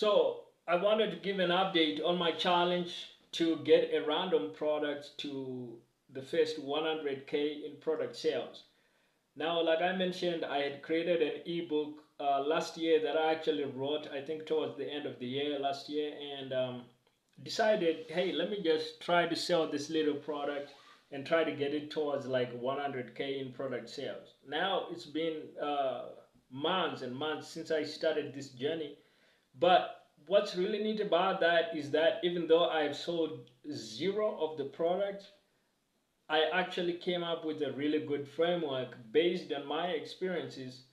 So I wanted to give an update on my challenge to get a random product to the first 100K in product sales. Now, like I mentioned, I had created an ebook last year that I actually wrote, I think towards the end of the year last year, and decided, hey, let me just try to sell this little product and try to get it towards like 100K in product sales. Now, it's been months and months since I started this journey, but what's really neat about that is that even though I've sold zero of the product, I actually came up with a really good framework based on my experiences,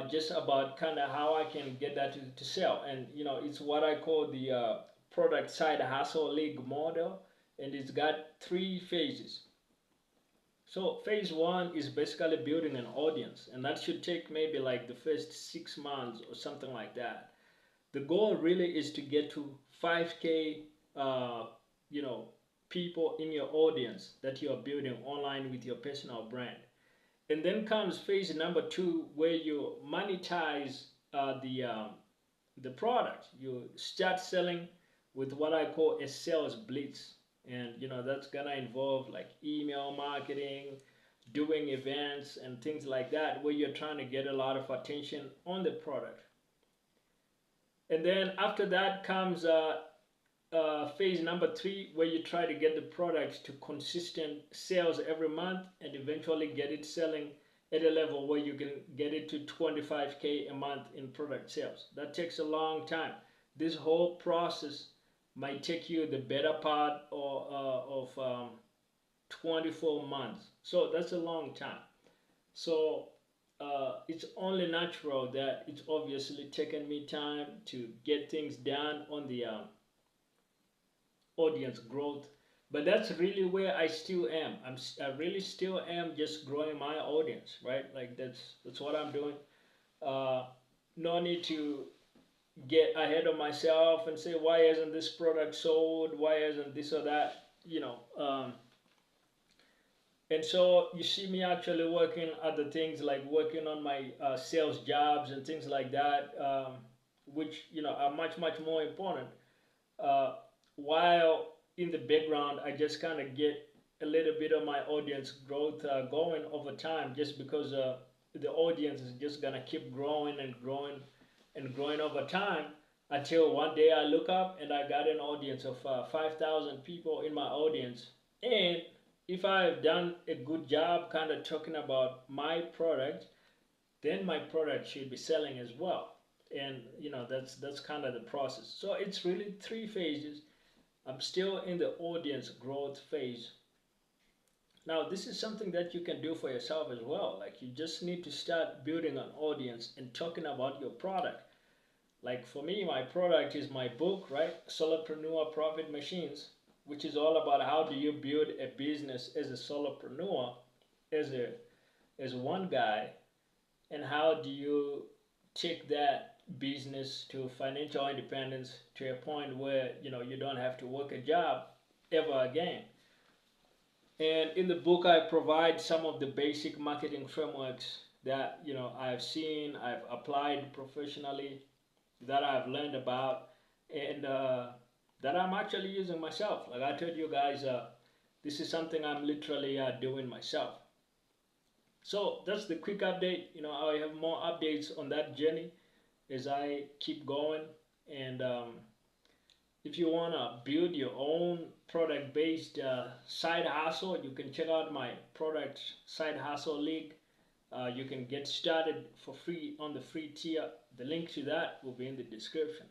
just about kind of how I can get that to sell. And you know, it's what I call the product side hustle league model, and it's got three phases. So phase one is basically building an audience, and that should take maybe like the first 6 months or something like that. The goal really is to get to 5K, you know, people in your audience that you are building online with your personal brand. And then comes phase number two, where you monetize the product. You start selling with what I call a sales blitz, and you know that's gonna involve like email marketing, doing events and things like that, where you're trying to get a lot of attention on the product. And then after that comes phase number three, where you try to get the product to consistent sales every month and eventually get it selling at a level where you can get it to 25K a month in product sales. That takes a long time. This whole process might take you the better part of 24 months. So that's a long time. So it's only natural that it's obviously taken me time to get things done on the audience growth, but that's really where I still am. I really still am just growing my audience, right? Like that's what I'm doing. Uh, no need to get ahead of myself and say why isn't this product sold? Why isn't this or that? You know. And so you see me actually working other things like working on my sales jobs and things like that, which you know are much more important. Uh, while in the background, I just kind of get a little bit of my audience growth going over time, just because the audience is just gonna keep growing and growing and growing over time until one day I look up and I got an audience of 5,000 people in my audience. And if I've done a good job kind of talking about my product, then my product should be selling as well. And you know that's kind of the process. So it's really three phases. I'm still in the audience growth phase. Now this is something that you can do for yourself as well. Like you just need to start building an audience and talking about your product. Like for me, my product is my book, right? Solopreneur Profit Machines, which is all about how do you build a business as a solopreneur, as one guy, and how do you take that business to financial independence to a point where you know you don't have to work a job ever again. And in the book, I provide some of the basic marketing frameworks that you know I've seen, I've applied professionally, that I've learned about, and that I'm actually using myself. Like I told you guys, this is something I'm literally doing myself. So that's the quick update. You know, I have more updates on that journey as I keep going. And if you want to build your own product based side hustle, you can check out my product side hustle league. You can get started for free on the free tier. The link to that will be in the description.